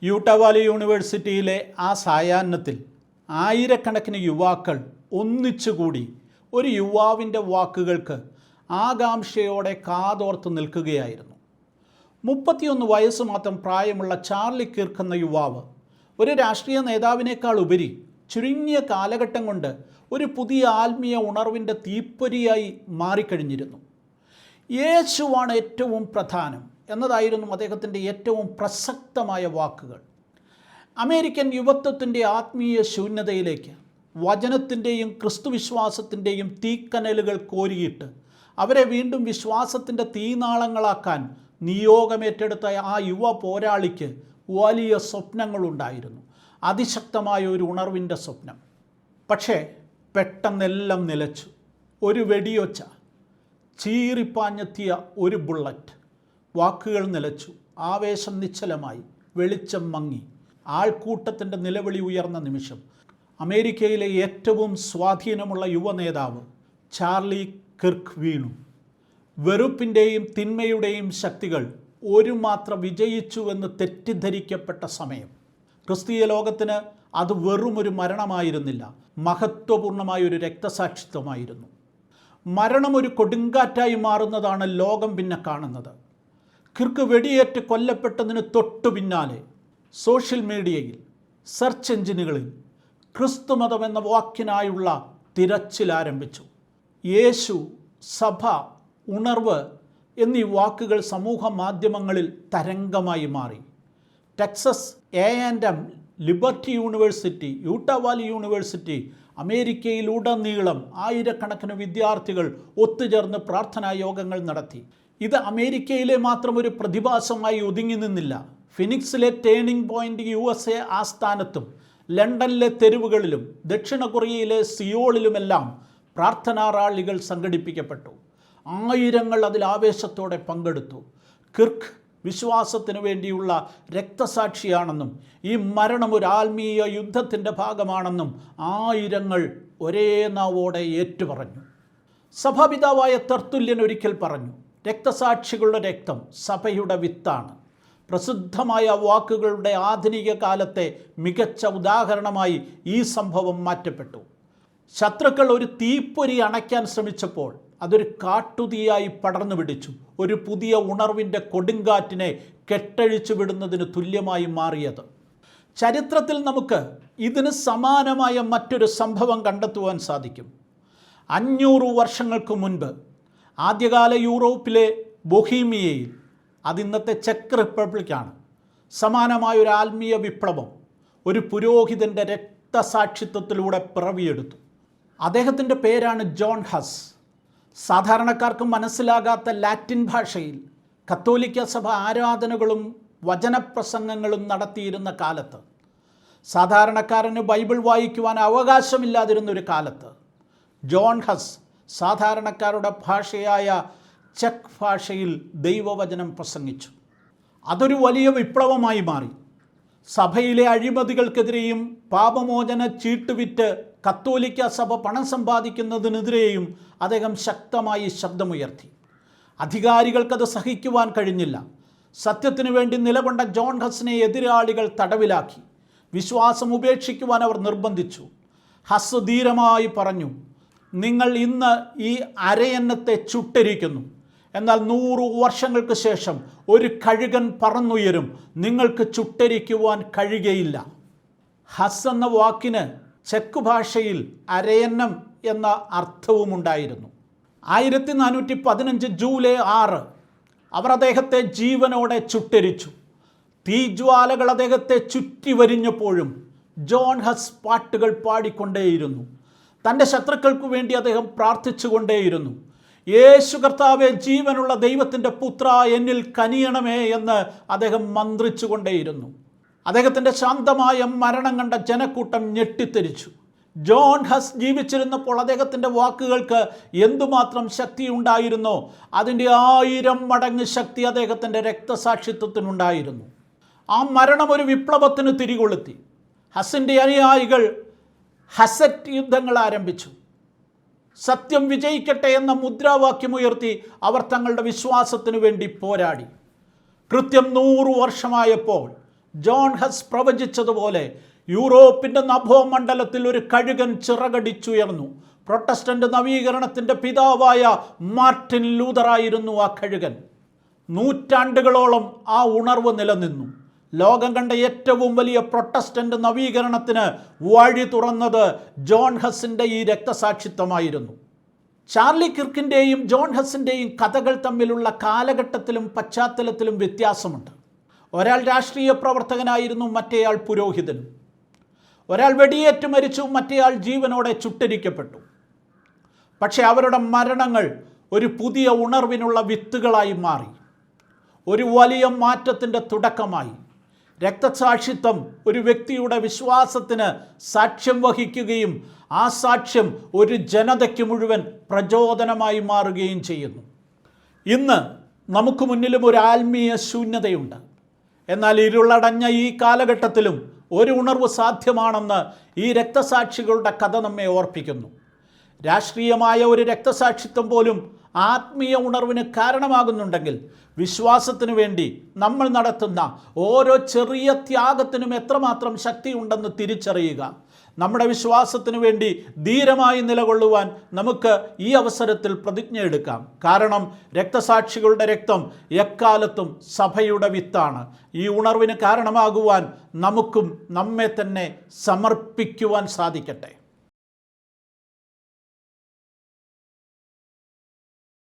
Utah Valley യൂണിവേഴ്സിറ്റിയിലെ ആ സായാഹ്നത്തിൽ ആയിരക്കണക്കിന് യുവാക്കൾ ഒന്നിച്ചുകൂടി ഒരു യുവാവിൻ്റെ വാക്കുകൾക്ക് ആകാംക്ഷയോടെ കാതോർത്ത് നിൽക്കുകയായിരുന്നു. 31 വയസ്സ് മാത്രം പ്രായമുള്ള ചാർലി കിർക്ക് എന്ന യുവാവ് ഒരു രാഷ്ട്രീയ നേതാവിനേക്കാൾ ഉപരി ചുരുങ്ങിയ കാലഘട്ടം കൊണ്ട് ഒരു പുതിയ ആത്മീയ ഉണർവിൻ്റെ തീപ്പൊരിയായി മാറിക്കഴിഞ്ഞിരുന്നു. യേശുവാണ് ഏറ്റവും പ്രധാനം എന്നതായിരുന്നു അദ്ദേഹത്തിൻ്റെ ഏറ്റവും പ്രസക്തമായ വാക്കുകൾ. അമേരിക്കൻ യുവത്വത്തിൻ്റെ ആത്മീയ ശൂന്യതയിലേക്ക് വചനത്തിൻ്റെയും ക്രിസ്തുവിശ്വാസത്തിൻ്റെയും തീക്കനലുകൾ കോരിയിട്ട് അവരെ വീണ്ടും വിശ്വാസത്തിൻ്റെ തീനാളങ്ങളാക്കാൻ നിയോഗമേറ്റെടുത്ത ആ യുവ പോരാളിക്ക് വലിയ സ്വപ്നങ്ങളുണ്ടായിരുന്നു, അതിശക്തമായ ഒരു ഉണർവിൻ്റെ സ്വപ്നം. പക്ഷേ പെട്ടെന്നെല്ലാം നിലച്ചു. ഒരു വെടിയൊച്ച, ചീറിപ്പാഞ്ഞെത്തിയ ഒരു ബുള്ളറ്റ്. വാക്കുകൾ നിലച്ചു, ആവേശം നിശ്ചലമായി, വെളിച്ചം മങ്ങി. ആൾക്കൂട്ടത്തിൻ്റെ നിലവിളി ഉയർന്ന നിമിഷം അമേരിക്കയിലെ ഏറ്റവും സ്വാധീനമുള്ള യുവ നേതാവ് ചാർലി കിർക്ക് വീണു. വെറുപ്പിൻ്റെയും തിന്മയുടെയും ശക്തികൾ ഒരു മാത്ര വിജയിച്ചുവെന്ന് തെറ്റിദ്ധരിക്കപ്പെട്ട സമയം. ക്രിസ്തീയ ലോകത്തിന് അത് വെറുമൊരു മരണമായിരുന്നില്ല, മഹത്വപൂർണമായൊരു രക്തസാക്ഷിത്വമായിരുന്നു. മരണം ഒരു കൊടുങ്കാറ്റായി മാറുന്നതാണ് ലോകം പിന്നെ കാണുന്നത്. കിർക്ക് വെടിയേറ്റ് കൊല്ലപ്പെട്ടതിന് തൊട്ടു പിന്നാലെ സോഷ്യൽ മീഡിയയിൽ, സെർച്ച് എഞ്ചിനുകളിൽ ക്രിസ്തുമതം എന്ന വാക്കിനായുള്ള തിരച്ചിൽ ആരംഭിച്ചു. യേശു, സഭ, ഉണർവ് എന്നീ വാക്കുകൾ സമൂഹ മാധ്യമങ്ങളിൽ തരംഗമായി മാറി. Texas A&M, Liberty University, Utah Valley University, അമേരിക്കയിലുടനീളം ആയിരക്കണക്കിന് വിദ്യാർത്ഥികൾ ഒത്തുചേർന്ന് പ്രാർത്ഥനാ യോഗങ്ങൾ നടത്തി. ഇത് അമേരിക്കയിലെ മാത്രം ഒരു പ്രതിഭാസമായി ഒതുങ്ങി നിന്നില്ല. ഫിനിക്സിലെ ടേണിംഗ് പോയിൻ്റ് USA ആസ്ഥാനത്തും ലണ്ടനിലെ തെരുവുകളിലും ദക്ഷിണ കൊറിയയിലെ സിയോളിലുമെല്ലാം പ്രാർത്ഥനാ റാലികൾ സംഘടിപ്പിക്കപ്പെട്ടു. ആയിരങ്ങൾ അതിൽ ആവേശത്തോടെ പങ്കെടുത്തു. കിർക്ക് വിശ്വാസത്തിനു വേണ്ടിയുള്ള രക്തസാക്ഷിയാണെന്നും ഈ മരണം ഒരു ആത്മീയ യുദ്ധത്തിൻ്റെ ഭാഗമാണെന്നും ആയിരങ്ങൾ ഒരേ നാവോടെ ഏറ്റുപറഞ്ഞു. സഭാപിതാവായ തെർത്തുല്യൻ ഒരിക്കൽ പറഞ്ഞു, രക്തസാക്ഷികളുടെ രക്തം സഭയുടെ വിത്താണ്. പ്രസിദ്ധമായ വാക്കുകളുടെ ആധുനിക കാലത്തെ മികച്ച ഉദാഹരണമായി ഈ സംഭവം മാറ്റപ്പെട്ടു. ശത്രുക്കൾ ഒരു തീപ്പൊരി അണയ്ക്കാൻ ശ്രമിച്ചപ്പോൾ അതൊരു കാട്ടുതീയായി പടർന്നു പിടിച്ചു. ഒരു പുതിയ ഉണർവിൻ്റെ കൊടുങ്കാറ്റിനെ കെട്ടഴിച്ചു വിടുന്നതിന് തുല്യമായി മാറിയത്. ചരിത്രത്തിൽ നമുക്ക് ഇതിന് സമാനമായ മറ്റൊരു സംഭവം കണ്ടെത്തുവാൻ സാധിക്കും. 500 വർഷങ്ങൾക്ക് മുൻപ് ആദ്യകാല യൂറോപ്പിലെ ബൊഹീമിയയിൽ, അതിന്നത്തെ ചെക്ക് റിപ്പബ്ലിക്കാണ്, സമാനമായൊരു ആത്മീയ വിപ്ലവം ഒരു പുരോഹിതൻ്റെ രക്തസാക്ഷിത്വത്തിലൂടെ പിറവിയെടുത്തു. അദ്ദേഹത്തിൻ്റെ പേരാണ് ജോൺ ഹസ്. സാധാരണക്കാർക്ക് മനസ്സിലാകാത്ത ലാറ്റിൻ ഭാഷയിൽ കത്തോലിക്ക സഭ ആരാധനകളും വചനപ്രസംഗങ്ങളും നടത്തിയിരുന്ന കാലത്ത്, സാധാരണക്കാരന് ബൈബിൾ വായിക്കുവാൻ അവകാശമില്ലാതിരുന്നൊരു കാലത്ത് ജോൺ ഹസ് സാധാരണക്കാരുടെ ഭാഷയായ ചെക്ക് ഭാഷയിൽ ദൈവവചനം പ്രസംഗിച്ചു. അതൊരു വലിയ വിപ്ലവമായി മാറി. സഭയിലെ അഴിമതികൾക്കെതിരെയും പാപമോചന ചീട്ടുവിറ്റ് കത്തോലിക്ക സഭ പണം സമ്പാദിക്കുന്നതിനെതിരെയും അദ്ദേഹം ശക്തമായി ശബ്ദമുയർത്തി. അധികാരികൾക്കത് സഹിക്കുവാൻ കഴിഞ്ഞില്ല. സത്യത്തിനു വേണ്ടി നിലകൊണ്ട ജോൺ ഹസിനെ എതിരാളികൾ തടവിലാക്കി. വിശ്വാസം ഉപേക്ഷിക്കുവാൻ അവർ നിർബന്ധിച്ചു. ഹസ് ധീരമായി പറഞ്ഞു, നിങ്ങൾ ഇന്ന് ഈ അരയന്നത്തെ ചുട്ടരിക്കുന്നു, എന്നാൽ 100 വർഷങ്ങൾക്ക് ശേഷം ഒരു കഴുകൻ പറന്നുയരും, നിങ്ങൾക്ക് ചുട്ടരിക്കുവാൻ കഴിയുകയില്ല. ഹസ് എന്ന വാക്കിന് ചെക്ക് ഭാഷയിൽ അരയന്നം എന്ന അർത്ഥവുമുണ്ടായിരുന്നു. 1415 ജൂലൈ 6 അവർ അദ്ദേഹത്തെ ജീവനോടെ ചുട്ടരിച്ചു. തീജ്വാലകൾ അദ്ദേഹത്തെ ചുറ്റി വരിഞ്ഞപ്പോഴും ജോൺ ഹസ് പാട്ടുകൾ പാടിക്കൊണ്ടേയിരുന്നു. തൻ്റെ ശത്രുക്കൾക്ക് വേണ്ടി അദ്ദേഹം പ്രാർത്ഥിച്ചുകൊണ്ടേയിരുന്നു. യേശു കർത്താവേ, ജീവനുള്ള ദൈവത്തിൻ്റെ പുത്ര, എന്നിൽ കനിയണമേ എന്ന് അദ്ദേഹം മന്ത്രിച്ചു കൊണ്ടേയിരുന്നു. അദ്ദേഹത്തിൻ്റെ ശാന്തമായ മരണം കണ്ട ജനക്കൂട്ടം ഞെട്ടിത്തെരിച്ചു. ജോൺ ഹസ് ജീവിച്ചിരുന്നപ്പോൾ അദ്ദേഹത്തിൻ്റെ വാക്കുകൾക്ക് എന്തുമാത്രം ശക്തി ഉണ്ടായിരുന്നോ അതിൻ്റെ 1000 മടങ്ങ് ശക്തി അദ്ദേഹത്തിൻ്റെ രക്തസാക്ഷിത്വത്തിനുണ്ടായിരുന്നു. ആ മരണം ഒരു വിപ്ലവത്തിന് തിരികൊളുത്തി. ഹസിൻ്റെ അനുയായികൾ ഹസറ്റ് യുദ്ധങ്ങൾ ആരംഭിച്ചു. സത്യം വിജയിക്കട്ടെ എന്ന മുദ്രാവാക്യമുയർത്തി അവർ തങ്ങളുടെ വിശ്വാസത്തിനു വേണ്ടി പോരാടി. കൃത്യം 100 വർഷമായപ്പോൾ ജോൺ ഹസ് പ്രവചിച്ചതുപോലെ യൂറോപ്പിൻ്റെ നഭോമണ്ഡലത്തിൽ ഒരു കഴുകൻ ചിറകടിച്ചുയർന്നു. പ്രൊട്ടസ്റ്റന്റ് നവീകരണത്തിൻ്റെ പിതാവായ മാർട്ടിൻ ലൂതറായിരുന്നു ആ കഴുകൻ. നൂറ്റാണ്ടുകളോളം ആ ഉണർവ് നിലനിന്നു. ലോകം കണ്ട ഏറ്റവും വലിയ പ്രൊട്ടസ്റ്റന്റ് നവീകരണത്തിന് വഴി തുറന്നത് ജോൺ ഹസിൻ്റെ ഈ രക്തസാക്ഷിത്വമായിരുന്നു. ചാർലി കിർക്കിൻ്റെയും ജോൺ ഹസിൻ്റെയും കഥകൾ തമ്മിലുള്ള കാലഘട്ടത്തിലും പശ്ചാത്തലത്തിലും വ്യത്യാസമുണ്ട്. ഒരാൾ രാഷ്ട്രീയ പ്രവർത്തകനായിരുന്നു, മറ്റേയാൾ പുരോഹിതനും. ഒരാൾ വെടിയേറ്റ് മരിച്ചു, മറ്റേയാൾ ജീവനോടെ ചുട്ടരിക്കപ്പെട്ടു. പക്ഷേ അവരുടെ മരണങ്ങൾ ഒരു പുതിയ ഉണർവിനുള്ള വിത്തുകളായി മാറി, ഒരു വലിയ മാറ്റത്തിൻ്റെ തുടക്കമായി. രക്തസാക്ഷിത്വം ഒരു വ്യക്തിയുടെ വിശ്വാസത്തിന് സാക്ഷ്യം വഹിക്കുകയും ആ സാക്ഷ്യം ഒരു ജനതയ്ക്ക് മുഴുവൻ പ്രചോദനമായി മാറുകയും ചെയ്യുന്നു. ഇന്ന് നമുക്ക് മുന്നിലും ഒരു ആത്മീയ ശൂന്യതയുണ്ട്. എന്നാൽ ഇരുളടഞ്ഞ ഈ കാലഘട്ടത്തിലും ഒരു ഉണർവ് സാധ്യമാണെന്ന് ഈ രക്തസാക്ഷികളുടെ കഥ നമ്മെ ഓർപ്പിക്കുന്നു. രാഷ്ട്രീയമായ ഒരു രക്തസാക്ഷിത്വം പോലും ആത്മീയ ഉണർവിന് കാരണമാകുന്നുണ്ടെങ്കിൽ വിശ്വാസത്തിനു വേണ്ടി നമ്മൾ നടത്തുന്ന ഓരോ ചെറിയ ത്യാഗത്തിനും എത്രമാത്രം ശക്തിയുണ്ടെന്ന് തിരിച്ചറിയുക. നമ്മുടെ വിശ്വാസത്തിനു വേണ്ടി ധീരമായി നിലകൊള്ളുവാൻ നമുക്ക് ഈ അവസരത്തിൽ പ്രതിജ്ഞ എടുക്കാം. കാരണം രക്തസാക്ഷികളുടെ രക്തം എക്കാലത്തും സഭയുടെ വിത്താണ്. ഈ ഉണർവിന് കാരണമാകുവാൻ നമുക്കും നമ്മെ തന്നെ സമർപ്പിക്കുവാൻ സാധിക്കട്ടെ.